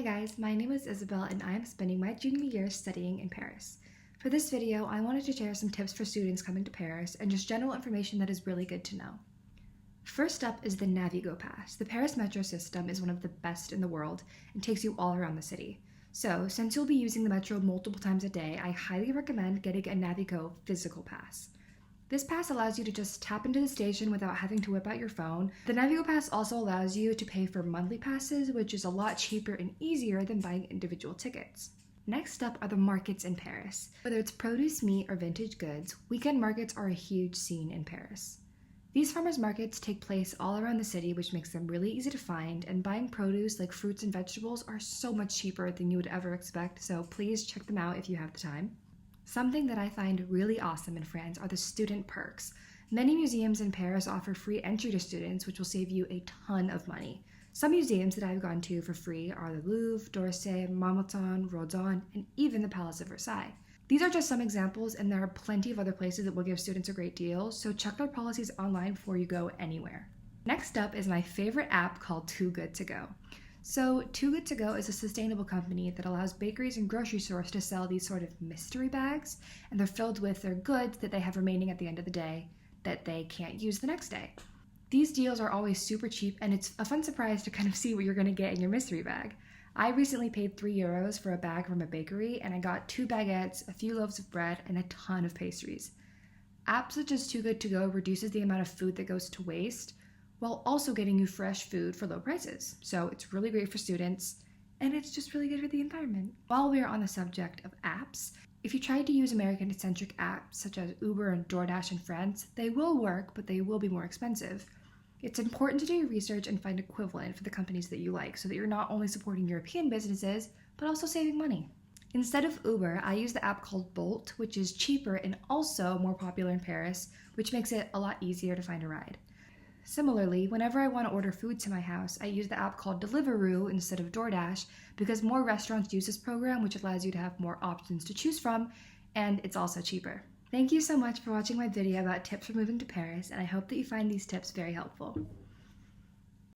Hi guys, my name is Isabelle and I am spending my junior year studying in Paris. For this video, I wanted to share some tips for students coming to Paris and just general information that is really good to know. First up is the Navigo Pass. The Paris metro system is one of the best in the world and takes you all around the city. So, since you'll be using the metro multiple times a day, I highly recommend getting a Navigo physical pass. This pass allows you to just tap into the station without having to whip out your phone. The Navigo Pass also allows you to pay for monthly passes, which is a lot cheaper and easier than buying individual tickets. Next up are the markets in Paris. Whether it's produce, meat, or vintage goods, weekend markets are a huge scene in Paris. These farmers markets take place all around the city, which makes them really easy to find, and buying produce like fruits and vegetables are so much cheaper than you would ever expect, so please check them out if you have the time. Something that I find really awesome in France are the student perks. Many museums in Paris offer free entry to students, which will save you a ton of money. Some museums that I've gone to for free are the Louvre, d'Orsay, Montmartre, Rodin, and even the Palace of Versailles. These are just some examples, and there are plenty of other places that will give students a great deal, so check their policies online before you go anywhere. Next up is my favorite app called Too Good To Go. So, Too Good To Go is a sustainable company that allows bakeries and grocery stores to sell these sort of mystery bags, and they're filled with their goods that they have remaining at the end of the day that they can't use the next day. These deals are always super cheap, and it's a fun surprise to kind of see what you're going to get in your mystery bag. I recently paid €3 for a bag from a bakery, and I got 2 baguettes, a few loaves of bread, and a ton of pastries. Apps such as Too Good To Go reduces the amount of food that goes to waste, while also getting you fresh food for low prices. So it's really great for students, and it's just really good for the environment. While we are on the subject of apps, if you try to use American-centric apps such as Uber and DoorDash in France, they will work, but they will be more expensive. It's important to do your research and find equivalent for the companies that you like so that you're not only supporting European businesses, but also saving money. Instead of Uber, I use the app called Bolt, which is cheaper and also more popular in Paris, which makes it a lot easier to find a ride. Similarly, whenever I want to order food to my house, I use the app called Deliveroo instead of DoorDash because more restaurants use this program, which allows you to have more options to choose from, and it's also cheaper. Thank you so much for watching my video about tips for moving to Paris, and I hope that you find these tips very helpful.